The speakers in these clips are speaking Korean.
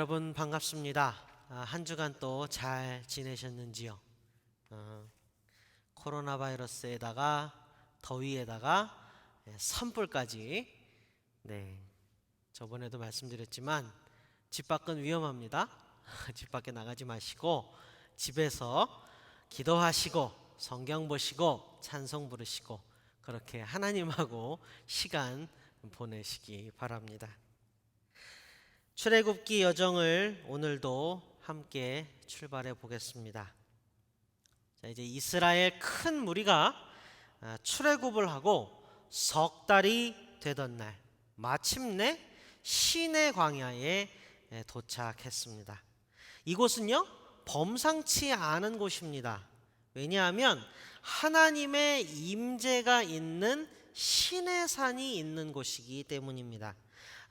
여러분 반갑습니다. 한 주간 또 잘 지내셨는지요? 코로나 바이러스에다가 더위에다가 산불까지. 저번에도 말씀드렸지만 집 밖은 위험합니다. 집 밖에 나가지 마시고 집에서 기도하시고 성경 보시고 찬송 부르시고 그렇게 하나님하고 시간 보내시기 바랍니다. 출애굽기 여정을 오늘도 함께 출발해 보겠습니다. 이제 이스라엘 큰 무리가 출애굽을 하고 석 달이 되던 날 마침내 시내 광야에 도착했습니다. 이곳은요 범상치 않은 곳입니다. 왜냐하면 하나님의 임재가 있는 시내산이 있는 곳이기 때문입니다.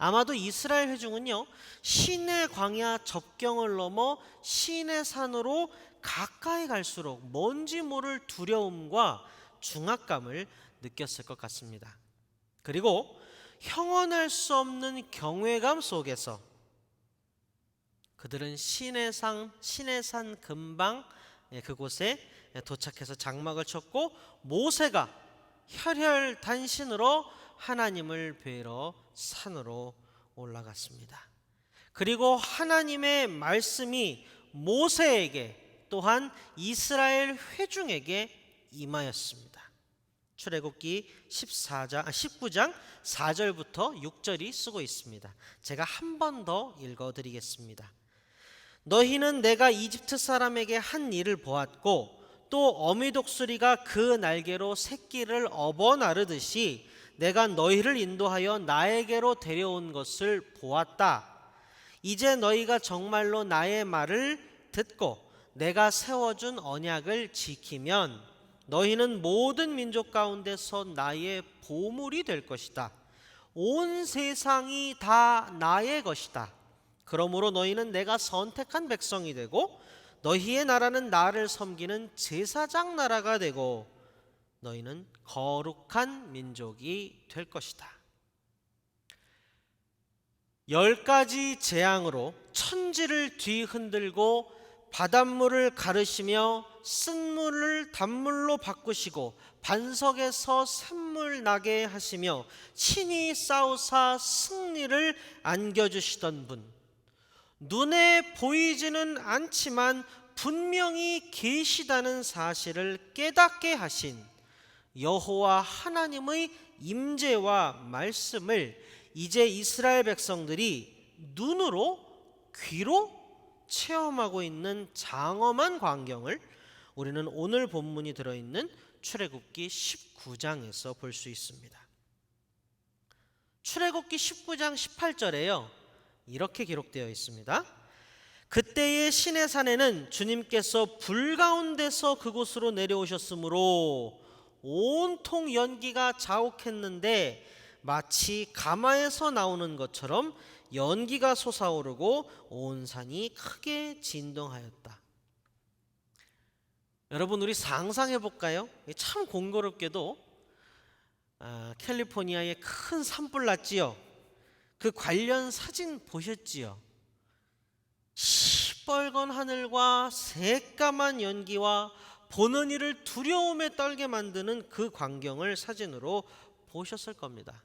아마도 이스라엘 회중은요 시내 광야 접경을 넘어 시내산으로 가까이 갈수록 뭔지 모를 두려움과 중압감을 느꼈을 것 같습니다. 그리고 형언할 수 없는 경외감 속에서 그들은 시내산 근방 그곳에 도착해서 장막을 쳤고 모세가 혈혈단신으로 하나님을 뵈러 산으로 올라갔습니다. 그리고 하나님의 말씀이 모세에게 또한 이스라엘 회중에게 임하였습니다. 출애굽기 19장 4절부터 6절이 쓰고 있습니다. 제가 한 번 더 읽어드리겠습니다. 너희는 내가 이집트 사람에게 한 일을 보았고 또 어미 독수리가 그 날개로 새끼를 업어 나르듯이 내가 너희를 인도하여 나에게로 데려온 것을 보았다. 이제 너희가 정말로 나의 말을 듣고 내가 세워준 언약을 지키면 너희는 모든 민족 가운데서 나의 보물이 될 것이다. 온 세상이 다 나의 것이다. 그러므로 너희는 내가 선택한 백성이 되고 너희의 나라는 나를 섬기는 제사장 나라가 되고 너희는 거룩한 민족이 될 것이다. 10가지 재앙으로 천지를 뒤흔들고 바닷물을 가르시며 쓴물을 단물로 바꾸시고 반석에서 샘물 나게 하시며 친히 싸우사 승리를 안겨주시던 분, 눈에 보이지는 않지만 분명히 계시다는 사실을 깨닫게 하신 여호와 하나님의 임재와 말씀을 이제 이스라엘 백성들이 눈으로 귀로 체험하고 있는 장엄한 광경을 우리는 오늘 본문이 들어있는 출애굽기 19장에서 볼 수 있습니다. 출애굽기 19장 18절에요 이렇게 기록되어 있습니다. 그때의 시내산에는 주님께서 불 가운데서 그곳으로 내려오셨으므로 온통 연기가 자욱했는데 마치 가마에서 나오는 것처럼 연기가 솟아오르고 온 산이 크게 진동하였다. 여러분 우리 상상해 볼까요? 참 공교롭게도 캘리포니아에 큰 산불 났지요. 그 관련 사진 보셨지요? 시뻘건 하늘과 새까만 연기와 보는 이를 두려움에 떨게 만드는 그 광경을 사진으로 보셨을 겁니다.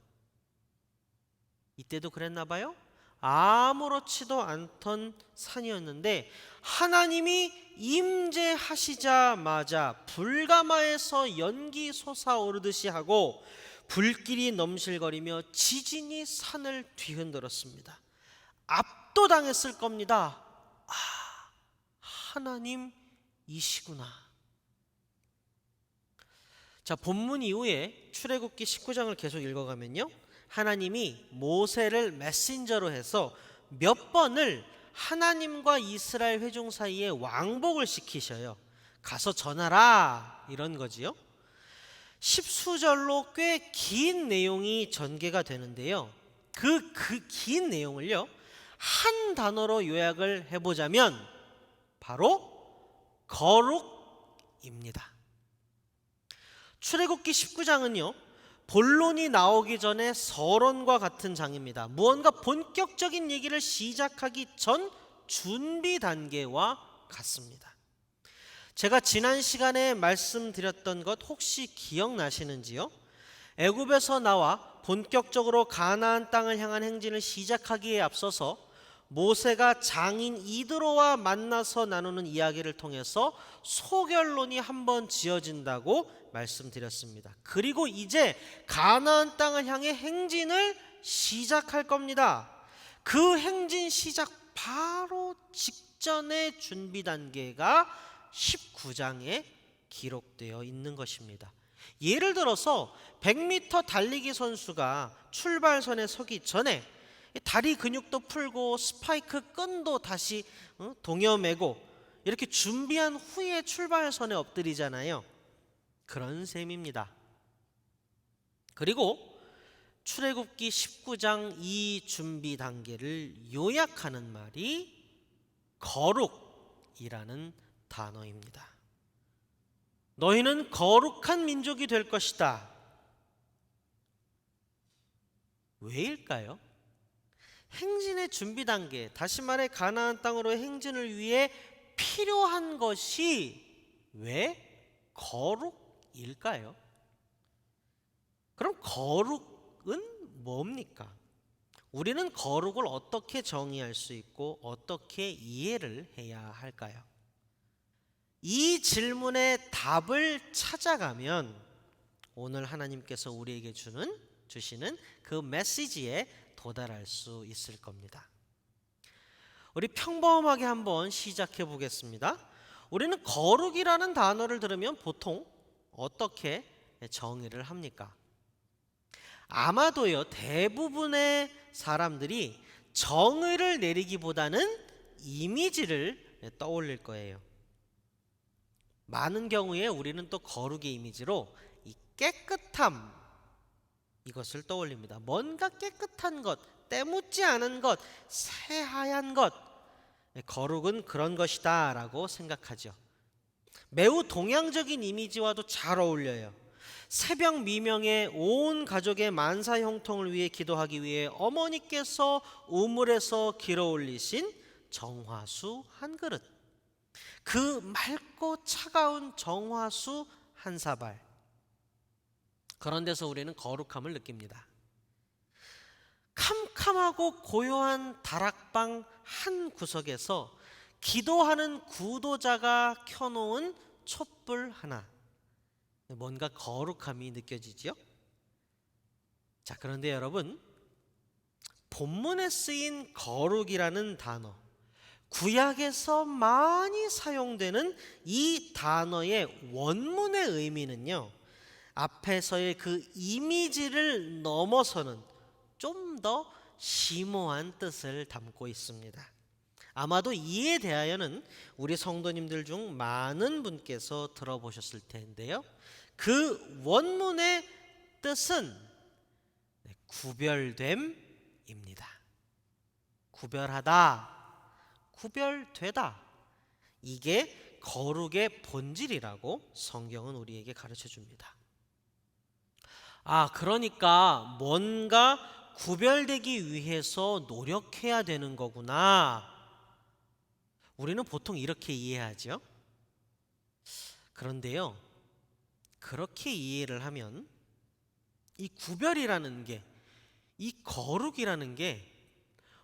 이때도 그랬나 봐요? 아무렇지도 않던 산이었는데 하나님이 임재하시자마자 불가마에서 연기 솟아오르듯이 하고 불길이 넘실거리며 지진이 산을 뒤흔들었습니다. 압도당했을 겁니다. 하나님이시구나. 자, 본문 이후에 출애굽기 19장을 계속 읽어가면요 하나님이 모세를 메신저로 해서 몇 번을 하나님과 이스라엘 회중 사이에 왕복을 시키셔요. 가서 전하라 이런 거지요. 10수절로 꽤 긴 내용이 전개가 되는데요 그 긴 내용을요 한 단어로 요약을 해보자면 바로 거룩입니다. 출애굽기 19장은요 본론이 나오기 전에 서론과 같은 장입니다. 무언가 본격적인 얘기를 시작하기 전 준비 단계와 같습니다. 제가 지난 시간에 말씀드렸던 것 혹시 기억나시는지요? 애굽에서 나와 본격적으로 가나안 땅을 향한 행진을 시작하기에 앞서서 모세가 장인 이드로와 만나서 나누는 이야기를 통해서 소결론이 한번 지어진다고 말씀드렸습니다. 그리고 이제 가나안 땅을 향해 행진을 시작할 겁니다. 그 행진 시작 바로 직전의 준비 단계가 19장에 기록되어 있는 것입니다. 예를 들어서 100m 달리기 선수가 출발선에 서기 전에 다리 근육도 풀고 스파이크 끈도 다시 동여매고 이렇게 준비한 후에 출발선에 엎드리잖아요. 그런 셈입니다. 그리고 출애굽기 19장 이 준비 단계를 요약하는 말이 거룩이라는 단어입니다. 너희는 거룩한 민족이 될 것이다. 왜일까요? 행진의 준비 단계, 다시 말해 가나안 땅으로의 행진을 위해 필요한 것이 왜 거룩일까요? 그럼 거룩은 뭡니까? 우리는 거룩을 어떻게 정의할 수 있고 어떻게 이해를 해야 할까요? 이 질문의 답을 찾아가면 오늘 하나님께서 우리에게 주시는 그 메시지에 도달할 수 있을 겁니다. 우리 평범하게 한번 시작해 보겠습니다. 우리는 거룩이라는 단어를 들으면 보통 어떻게 정의를 합니까? 아마도요, 대부분의 사람들이 정의를 내리기보다는 이미지를 떠올릴 거예요. 많은 경우에 우리는 또 거룩의 이미지로 이 깨끗함, 이것을 떠올립니다. 뭔가 깨끗한 것, 때묻지 않은 것, 새하얀 것, 거룩은 그런 것이다 라고 생각하죠. 매우 동양적인 이미지와도 잘 어울려요. 새벽 미명에 온 가족의 만사 형통을 위해 기도하기 위해 어머니께서 우물에서 길어 올리신 정화수 한 그릇, 그 맑고 차가운 정화수 한 사발, 그런 데서 우리는 거룩함을 느낍니다. 캄캄하고 고요한 다락방 한 구석에서 기도하는 구도자가 켜놓은 촛불 하나, 뭔가 거룩함이 느껴지죠? 자, 그런데 여러분, 본문에 쓰인 거룩이라는 단어, 구약에서 많이 사용되는 이 단어의 원문의 의미는요, 앞에서의 그 이미지를 넘어서는 좀 더 심오한 뜻을 담고 있습니다. 아마도 이에 대하여는 우리 성도님들 중 많은 분께서 들어보셨을 텐데요, 그 원문의 뜻은 구별됨입니다. 구별하다, 구별되다, 이게 거룩의 본질이라고 성경은 우리에게 가르쳐 줍니다. 그러니까 뭔가 구별되기 위해서 노력해야 되는 거구나. 우리는 보통 이렇게 이해하죠. 그런데요, 그렇게 이해를 하면 이 구별이라는 게, 이 거룩이라는 게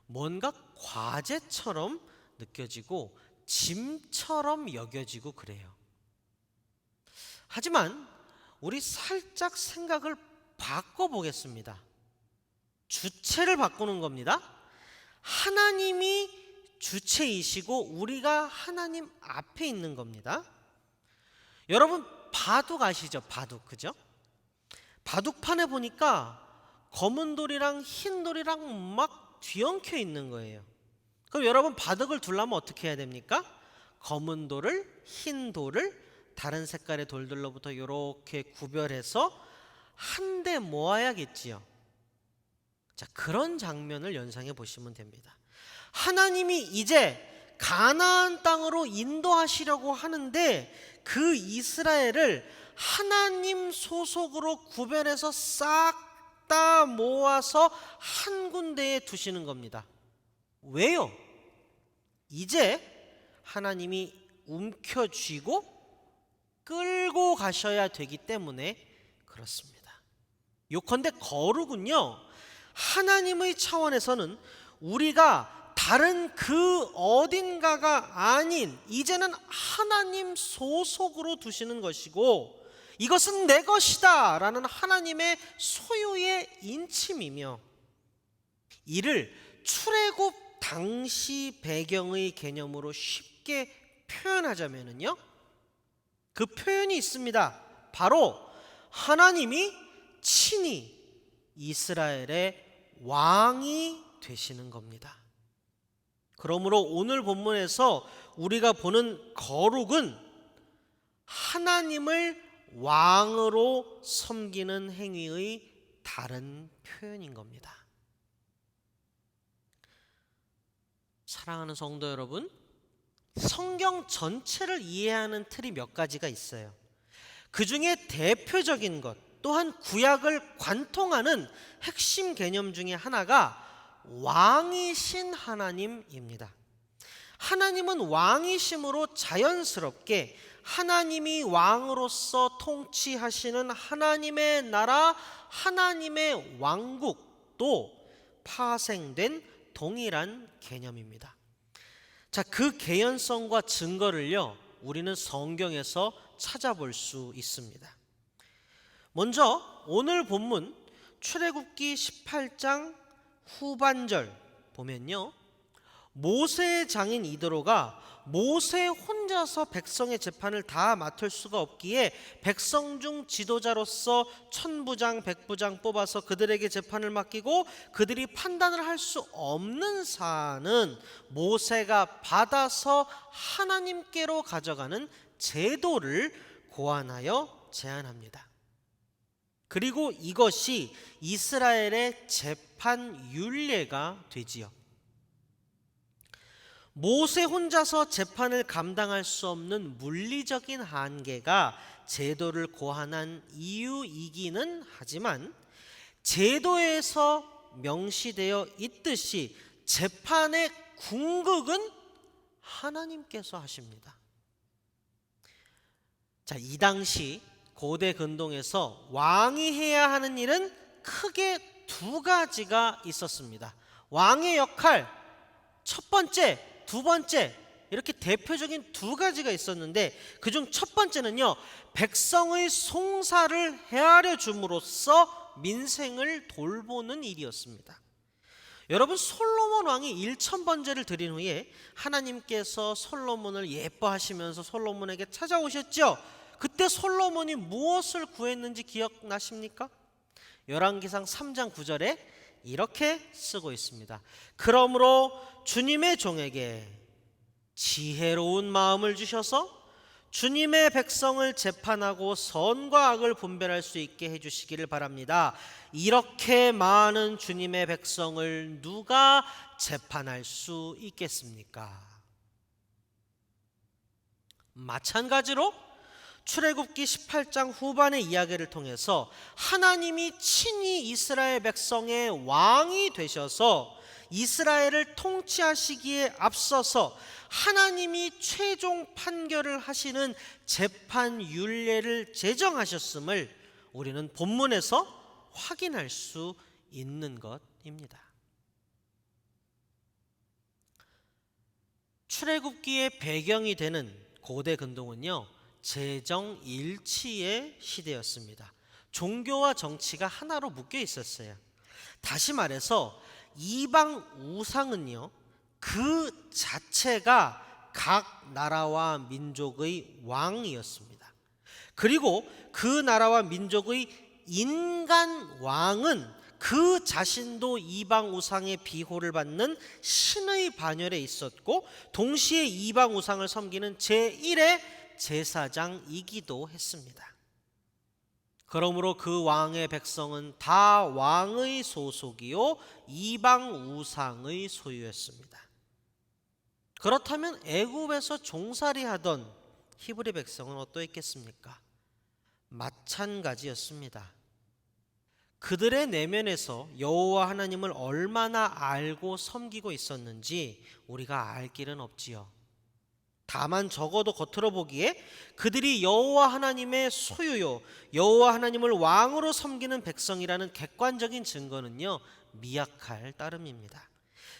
뭔가 과제처럼 느껴지고 짐처럼 여겨지고 그래요. 하지만 우리 살짝 생각을 바꿔보겠습니다. 주체를 바꾸는 겁니다. 하나님이 주체이시고 우리가 하나님 앞에 있는 겁니다. 여러분, 바둑 아시죠? 바둑, 그죠? 바둑판에 보니까 검은 돌이랑 흰 돌이랑 막 뒤엉켜 있는 거예요. 그럼 여러분, 바둑을 두려면 어떻게 해야 됩니까? 검은 돌을, 흰 돌을 다른 색깔의 돌들로부터 이렇게 구별해서 한데 모아야겠지요. 자, 그런 장면을 연상해 보시면 됩니다. 하나님이 이제 가나안 땅으로 인도하시려고 하는데 그 이스라엘을 하나님 소속으로 구별해서 싹 다 모아서 한 군데에 두시는 겁니다. 왜요? 이제 하나님이 움켜쥐고 끌고 가셔야 되기 때문에 그렇습니다. 요컨대 거룩은요, 하나님의 차원에서는 우리가 다른 그 어딘가가 아닌 이제는 하나님 소속으로 두시는 것이고, 이것은 내 것이다 라는 하나님의 소유의 인침이며, 이를 출애굽 당시 배경의 개념으로 쉽게 표현하자면요, 그 표현이 있습니다. 바로 하나님이 친히 이스라엘의 왕이 되시는 겁니다. 그러므로 오늘 본문에서 우리가 보는 거룩은 하나님을 왕으로 섬기는 행위의 다른 표현인 겁니다. 사랑하는 성도 여러분, 성경 전체를 이해하는 틀이 몇 가지가 있어요. 그 중에 대표적인 것, 또한 구약을 관통하는 핵심 개념 중에 하나가 왕이신 하나님입니다. 하나님은 왕이심으로 자연스럽게 하나님이 왕으로서 통치하시는 하나님의 나라, 하나님의 왕국도 파생된 동일한 개념입니다. 자, 그 개연성과 증거를요, 우리는 성경에서 찾아볼 수 있습니다. 먼저 오늘 본문 출애굽기 18장 후반절 보면요, 모세의 장인 이드로가 모세 혼자서 백성의 재판을 다 맡을 수가 없기에 백성 중 지도자로서 천부장, 백부장 뽑아서 그들에게 재판을 맡기고, 그들이 판단을 할 수 없는 사안은 모세가 받아서 하나님께로 가져가는 제도를 고안하여 제안합니다. 그리고 이것이 이스라엘의 재판 율례가 되지요. 모세 혼자서 재판을 감당할 수 없는 물리적인 한계가 제도를 고안한 이유이기는 하지만, 제도에서 명시되어 있듯이 재판의 궁극은 하나님께서 하십니다. 자, 이 당시 고대 근동에서 왕이 해야 하는 일은 크게 두 가지가 있었습니다. 왕의 역할, 첫 번째, 두 번째, 이렇게 대표적인 두 가지가 있었는데, 그중 첫 번째는요, 백성의 송사를 헤아려 줌으로써 민생을 돌보는 일이었습니다. 여러분, 솔로몬 왕이 1000번제를 드린 후에 하나님께서 솔로몬을 예뻐하시면서 솔로몬에게 찾아오셨죠. 그때 솔로몬이 무엇을 구했는지 기억나십니까? 열왕기상 3장 9절에 이렇게 쓰고 있습니다. 그러므로 주님의 종에게 지혜로운 마음을 주셔서 주님의 백성을 재판하고 선과 악을 분별할 수 있게 해주시기를 바랍니다. 이렇게 많은 주님의 백성을 누가 재판할 수 있겠습니까? 마찬가지로 출애굽기 18장 후반의 이야기를 통해서 하나님이 친히 이스라엘 백성의 왕이 되셔서 이스라엘을 통치하시기에 앞서서 하나님이 최종 판결을 하시는 재판 율례를 제정하셨음을 우리는 본문에서 확인할 수 있는 것입니다. 출애굽기의 배경이 되는 고대 근동은요, 재정 일치의 시대였습니다. 종교와 정치가 하나로 묶여 있었어요. 다시 말해서 이방 우상은요, 그 자체가 각 나라와 민족의 왕이었습니다. 그리고 그 나라와 민족의 인간 왕은 그 자신도 이방 우상의 비호를 받는 신의 반열에 있었고, 동시에 이방 우상을 섬기는 제1의 제사장이기도 했습니다. 그러므로 그 왕의 백성은 다 왕의 소속이요 이방 우상의 소유였습니다. 그렇다면 애굽에서 종살이하던 히브리 백성은 어떠했겠습니까? 마찬가지였습니다. 그들의 내면에서 여호와 하나님을 얼마나 알고 섬기고 있었는지 우리가 알 길은 없지요. 다만 적어도 겉으로 보기에 그들이 여호와 하나님의 소유요, 여호와 하나님을 왕으로 섬기는 백성이라는 객관적인 증거는요, 미약할 따름입니다.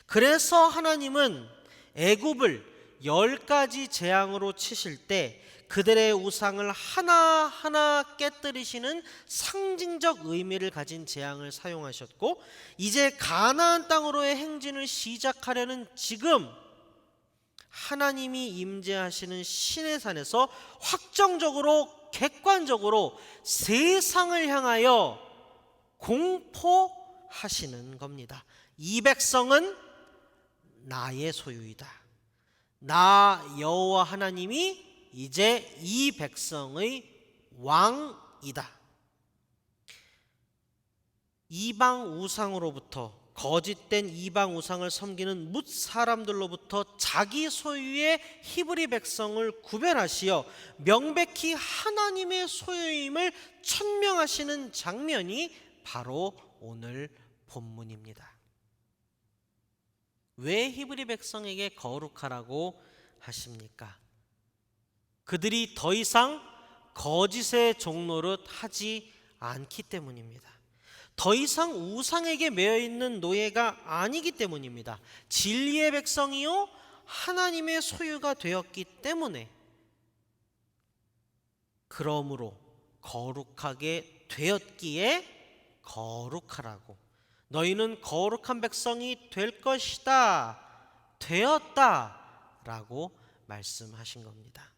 그래서 하나님은 애굽을 10가지 재앙으로 치실 때 그들의 우상을 하나하나 깨뜨리시는 상징적 의미를 가진 재앙을 사용하셨고, 이제 가나안 땅으로의 행진을 시작하려는 지금 하나님이 임재하시는 시내산에서 확정적으로 객관적으로 세상을 향하여 공포하시는 겁니다. 이 백성은 나의 소유이다. 나 여호와 하나님이 이제 이 백성의 왕이다. 이방 우상으로부터, 거짓된 이방 우상을 섬기는 뭇 사람들로부터 자기 소유의 히브리 백성을 구별하시어 명백히 하나님의 소유임을 천명하시는 장면이 바로 오늘 본문입니다. 왜 히브리 백성에게 거룩하라고 하십니까? 그들이 더 이상 거짓의 종노릇 하지 않기 때문입니다. 더 이상 우상에게 매여 있는 노예가 아니기 때문입니다. 진리의 백성이요 하나님의 소유가 되었기 때문에, 그러므로 거룩하게 되었기에 거룩하라고, 너희는 거룩한 백성이 될 것이다, 되었다라고 말씀하신 겁니다.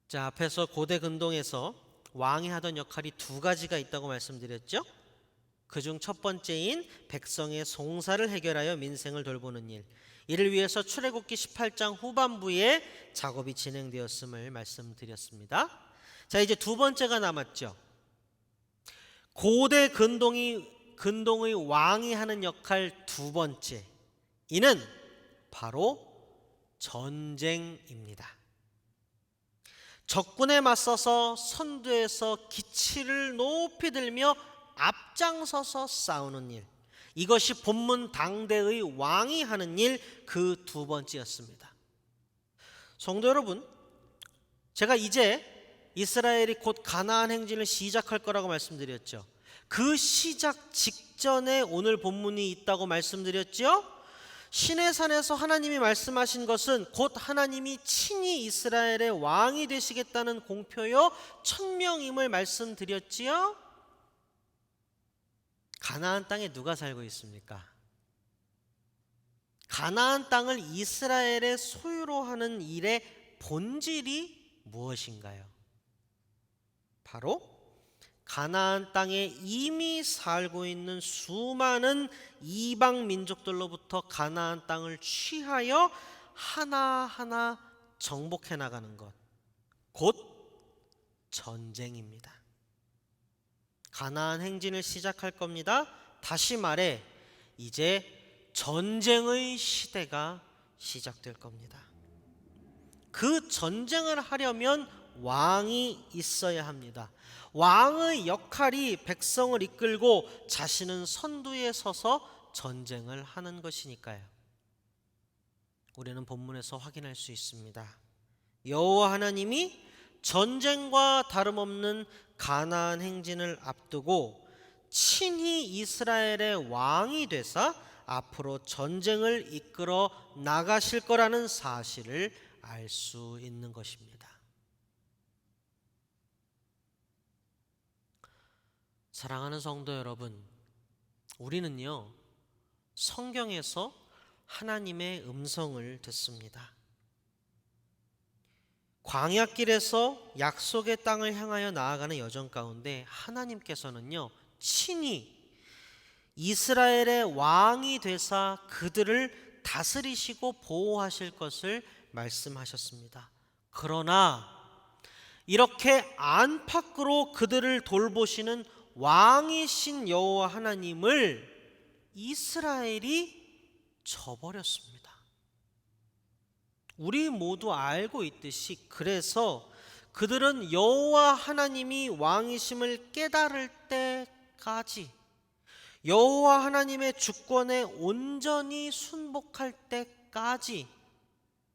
자, 앞에서 고대 근동에서 왕이 하던 역할이 2가지가 있다고 말씀드렸죠. 그중 첫 번째인 백성의 송사를 해결하여 민생을 돌보는 일, 이를 위해서 출애굽기 18장 후반부에 작업이 진행되었음을 말씀드렸습니다. 자, 이제 2번째가 남았죠. 고대 근동의 왕이 하는 역할 2번째, 이는 바로 전쟁입니다. 적군에 맞서서 선두에서 기치를 높이 들며 앞장서서 싸우는 일, 이것이 본문 당대의 왕이 하는 일, 그 2번째였습니다. 성도 여러분, 제가 이제 이스라엘이 곧 가나안 행진을 시작할 거라고 말씀드렸죠. 그 시작 직전에 오늘 본문이 있다고 말씀드렸죠. 시내산에서 하나님이 말씀하신 것은 곧 하나님이 친히 이스라엘의 왕이 되시겠다는 공표요 천명임을 말씀드렸지요. 가나안 땅에 누가 살고 있습니까? 가나안 땅을 이스라엘의 소유로 하는 일의 본질이 무엇인가요? 바로 가나안 땅에 이미 살고 있는 수많은 이방 민족들로부터 가나안 땅을 취하여 하나하나 정복해 나가는 것, 곧 전쟁입니다. 가나안 행진을 시작할 겁니다. 다시 말해 이제 전쟁의 시대가 시작될 겁니다. 그 전쟁을 하려면 왕이 있어야 합니다. 왕의 역할이 백성을 이끌고 자신은 선두에 서서 전쟁을 하는 것이니까요. 우리는 본문에서 확인할 수 있습니다. 여호와 하나님이 전쟁과 다름없는 가나안 행진을 앞두고 친히 이스라엘의 왕이 되사 앞으로 전쟁을 이끌어 나가실 거라는 사실을 알 수 있는 것입니다. 사랑하는 성도 여러분, 우리는요 성경에서 하나님의 음성을 듣습니다. 광야길에서 약속의 땅을 향하여 나아가는 여정 가운데 하나님께서는요 친히 이스라엘의 왕이 되사 그들을 다스리시고 보호하실 것을 말씀하셨습니다. 그러나 이렇게 안팎으로 그들을 돌보시는 왕이신 여호와 하나님을 이스라엘이 져버렸습니다. 우리 모두 알고 있듯이 그래서 그들은 여호와 하나님이 왕이심을 깨달을 때까지, 여호와 하나님의 주권에 온전히 순복할 때까지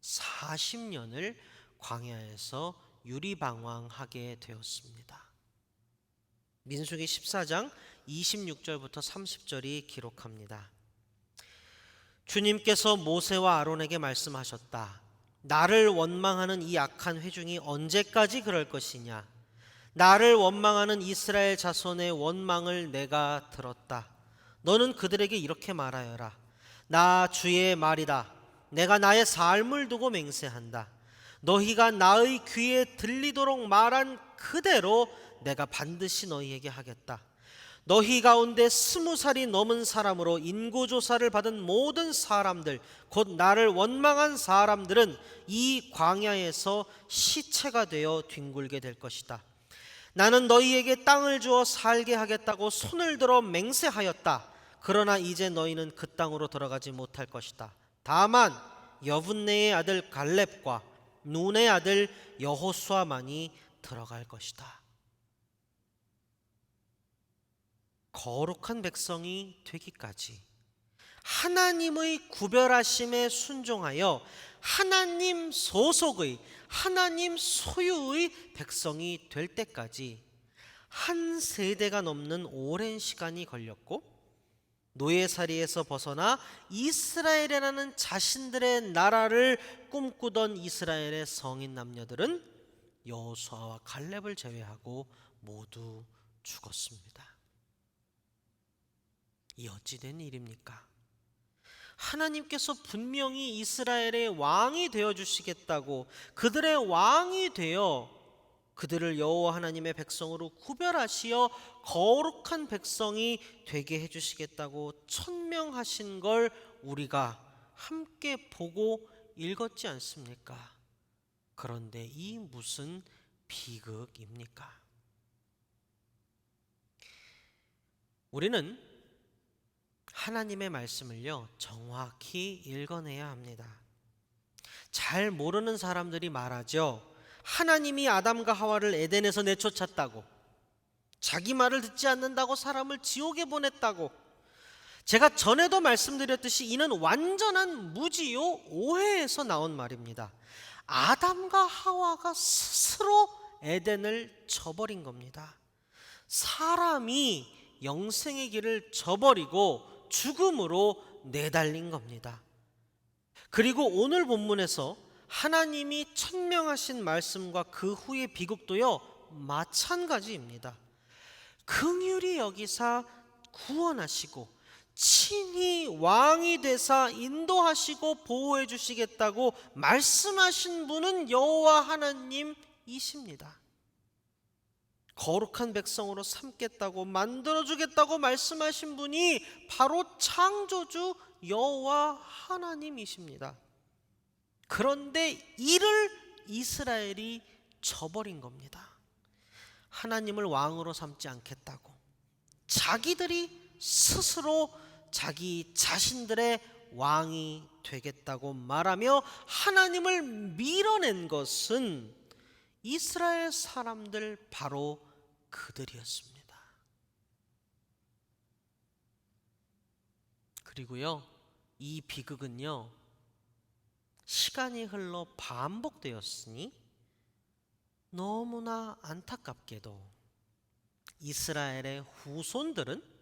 40년을 광야에서 유리방황하게 되었습니다. 민수기 14장 26절부터 30절이 기록합니다. 주님께서 모세와 아론에게 말씀하셨다. 나를 원망하는 이 악한 회중이 언제까지 그럴 것이냐? 나를 원망하는 이스라엘 자손의 원망을 내가 들었다. 너는 그들에게 이렇게 말하여라. 나 주의 말이다. 내가 나의 삶을 두고 맹세한다. 너희가 나의 귀에 들리도록 말한 그대로 내가 반드시 너희에게 하겠다. 너희 가운데 20살이 넘은 사람으로 인구조사를 받은 모든 사람들, 곧 나를 원망한 사람들은 이 광야에서 시체가 되어 뒹굴게 될 것이다. 나는 너희에게 땅을 주어 살게 하겠다고 손을 들어 맹세하였다. 그러나 이제 너희는 그 땅으로 들어가지 못할 것이다. 다만 여분네의 아들 갈렙과 눈의 아들 여호수아만이 들어갈 것이다. 거룩한 백성이 되기까지 하나님의 구별하심에 순종하여 하나님 소속의, 하나님 소유의 백성이 될 때까지 한 세대가 넘는 오랜 시간이 걸렸고, 노예살이에서 벗어나 이스라엘이라는 자신들의 나라를 꿈꾸던 이스라엘의 성인 남녀들은 여호수아와 갈렙을 제외하고 모두 죽었습니다. 이 어찌된 일입니까? 하나님께서 분명히 이스라엘의 왕이 되어주시겠다고, 그들의 왕이 되어 그들을 여호와 하나님의 백성으로 구별하시어 거룩한 백성이 되게 해주시겠다고 천명하신 걸 우리가 함께 보고 읽었지 않습니까? 그런데 이 무슨 비극입니까? 우리는 하나님의 말씀을요, 정확히 읽어내야 합니다. 잘 모르는 사람들이 말하죠. 하나님이 아담과 하와를 에덴에서 내쫓았다고, 자기 말을 듣지 않는다고 사람을 지옥에 보냈다고. 제가 전에도 말씀드렸듯이 이는 완전한 무지요 오해에서 나온 말입니다. 아담과 하와가 스스로 에덴을 저버린 겁니다. 사람이 영생의 길을 저버리고 죽음으로 내달린 겁니다. 그리고 오늘 본문에서 하나님이 천명하신 말씀과 그 후의 비극도요 마찬가지입니다. 긍휼히 여기사 구원하시고 친히 왕이 되사 인도하시고 보호해 주시겠다고 말씀하신 분은 여호와 하나님이십니다. 거룩한 백성으로 삼겠다고 만들어주겠다고 말씀하신 분이 바로 창조주 여호와 하나님이십니다. 그런데 이를 이스라엘이 저버린 겁니다. 하나님을 왕으로 삼지 않겠다고 자기들이 스스로 자기 자신들의 왕이 되겠다고 말하며 하나님을 밀어낸 것은 이스라엘 사람들 바로 그들이었습니다. 그리고요, 이 비극은요 시간이 흘러 반복되었으니 너무나 안타깝게도 이스라엘의 후손들은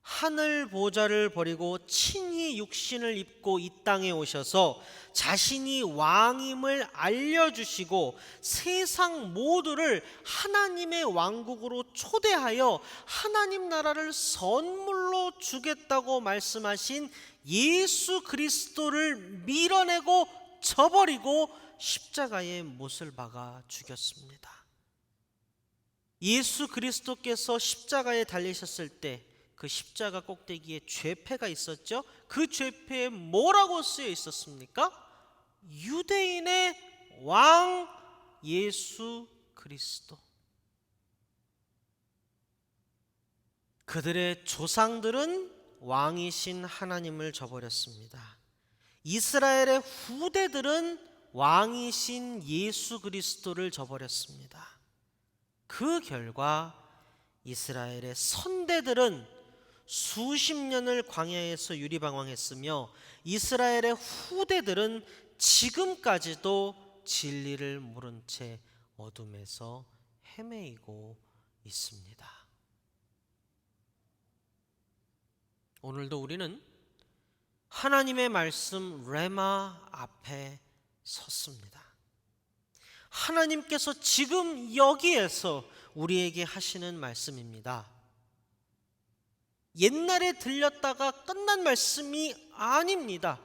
하늘 보좌를 버리고 친히 육신을 입고 이 땅에 오셔서 자신이 왕임을 알려주시고 세상 모두를 하나님의 왕국으로 초대하여 하나님 나라를 선물로 주겠다고 말씀하신 예수 그리스도를 밀어내고 저버리고 십자가에 못을 박아 죽였습니다. 예수 그리스도께서 십자가에 달리셨을 때 그 십자가 꼭대기에 죄패가 있었죠. 그 죄패에 뭐라고 쓰여 있었습니까? 유대인의 왕 예수 그리스도. 그들의 조상들은 왕이신 하나님을 저버렸습니다. 이스라엘의 후대들은 왕이신 예수 그리스도를 저버렸습니다. 그 결과 이스라엘의 선대들은 수십 년을 광야에서 유리방황했으며 이스라엘의 후대들은 지금까지도 진리를 모른 채 어둠에서 헤매이고 있습니다. 오늘도 우리는 하나님의 말씀 레마 앞에 섰습니다. 하나님께서 지금 여기에서 우리에게 하시는 말씀입니다. 옛날에 들렸다가 끝난 말씀이 아닙니다.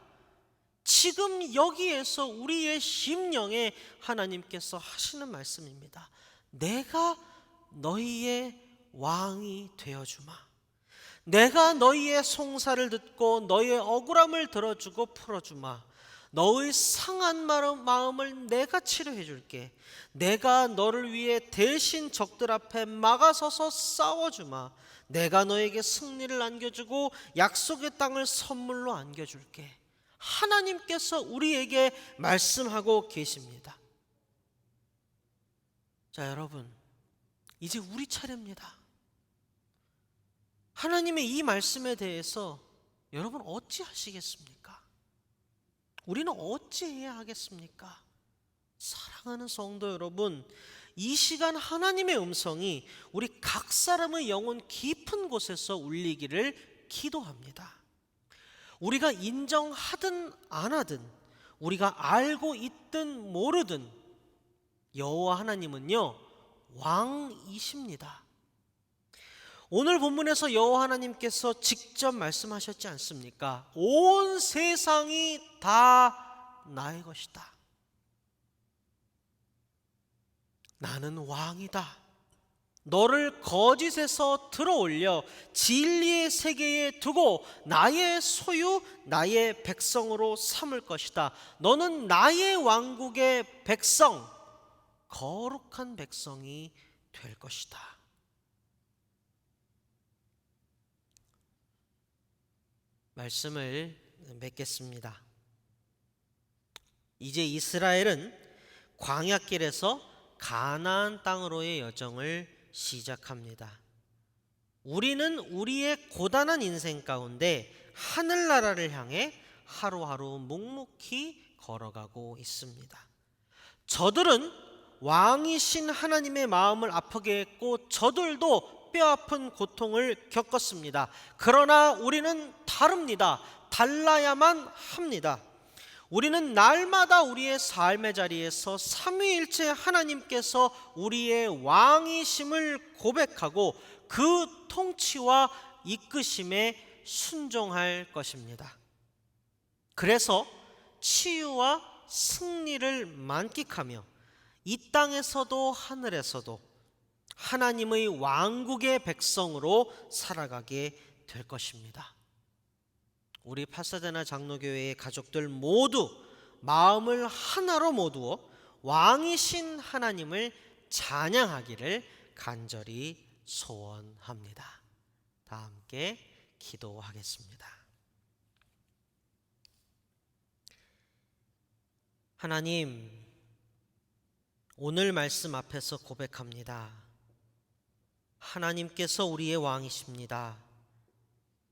지금 여기에서 우리의 심령에 하나님께서 하시는 말씀입니다. 내가 너희의 왕이 되어주마. 내가 너희의 송사를 듣고 너희의 억울함을 들어주고 풀어주마. 너의 상한 마음을 내가 치료해 줄게. 내가 너를 위해 대신 적들 앞에 막아서서 싸워주마. 내가 너에게 승리를 안겨주고 약속의 땅을 선물로 안겨줄게. 하나님께서 우리에게 말씀하고 계십니다. 자, 여러분, 이제 우리 차례입니다. 하나님의 이 말씀에 대해서 여러분 어찌 하시겠습니까? 우리는 어찌해야 하겠습니까? 사랑하는 성도 여러분, 이 시간 하나님의 음성이 우리 각 사람의 영혼 깊은 곳에서 울리기를 기도합니다. 우리가 인정하든 안 하든, 우리가 알고 있든 모르든 여호와 하나님은요, 왕이십니다. 오늘 본문에서 여호와 하나님께서 직접 말씀하셨지 않습니까? 온 세상이 다 나의 것이다. 나는 왕이다. 너를 거짓에서 들어올려 진리의 세계에 두고 나의 소유, 나의 백성으로 삼을 것이다. 너는 나의 왕국의 백성, 거룩한 백성이 될 것이다. 말씀을 맺겠습니다. 이제 이스라엘은 광야길에서 가나안 땅으로의 여정을 시작합니다. 우리는 우리의 고단한 인생 가운데 하늘나라를 향해 하루하루 묵묵히 걸어가고 있습니다. 저들은 왕이신 하나님의 마음을 아프게 했고 저들도 뼈아픈 고통을 겪었습니다. 그러나 우리는 다릅니다. 달라야만 합니다. 우리는 날마다 우리의 삶의 자리에서 삼위일체 하나님께서 우리의 왕이심을 고백하고 그 통치와 이끄심에 순종할 것입니다. 그래서 치유와 승리를 만끽하며 이 땅에서도 하늘에서도 하나님의 왕국의 백성으로 살아가게 될 것입니다. 우리 파사데나 장로교회의 가족들 모두 마음을 하나로 모두어 왕이신 하나님을 찬양하기를 간절히 소원합니다. 다 함께 기도하겠습니다. 하나님, 오늘 말씀 앞에서 고백합니다. 하나님께서 우리의 왕이십니다.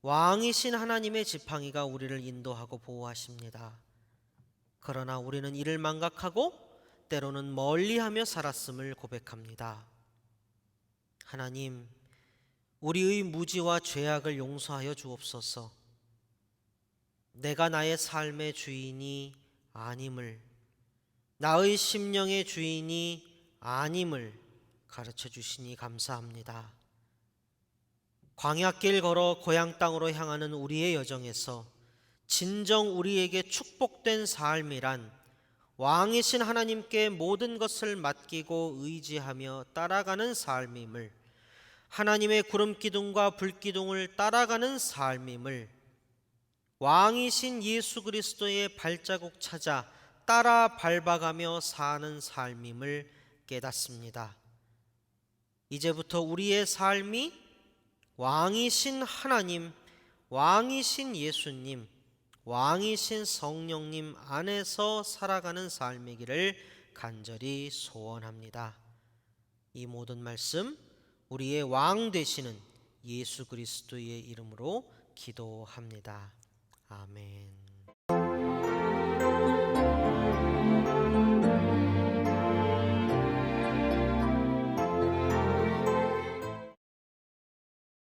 왕이신 하나님의 지팡이가 우리를 인도하고 보호하십니다. 그러나 우리는 이를 망각하고 때로는 멀리하며 살았음을 고백합니다. 하나님, 우리의 무지와 죄악을 용서하여 주옵소서. 내가 나의 삶의 주인이 아님을, 나의 심령의 주인이 아님을 가르쳐 주시니 감사합니다. 광야길 걸어 고향 땅으로 향하는 우리의 여정에서 진정 우리에게 축복된 삶이란 왕이신 하나님께 모든 것을 맡기고 의지하며 따라가는 삶임을, 하나님의 구름기둥과 불기둥을 따라가는 삶임을, 왕이신 예수 그리스도의 발자국 찾아 따라 밟아가며 사는 삶임을 깨닫습니다. 이제부터 우리의 삶이 왕이신 하나님, 왕이신 예수님, 왕이신 성령님 안에서 살아가는 삶이기를 간절히 소원합니다. 이 모든 말씀 우리의 왕 되시는 예수 그리스도의 이름으로 기도합니다. 아멘.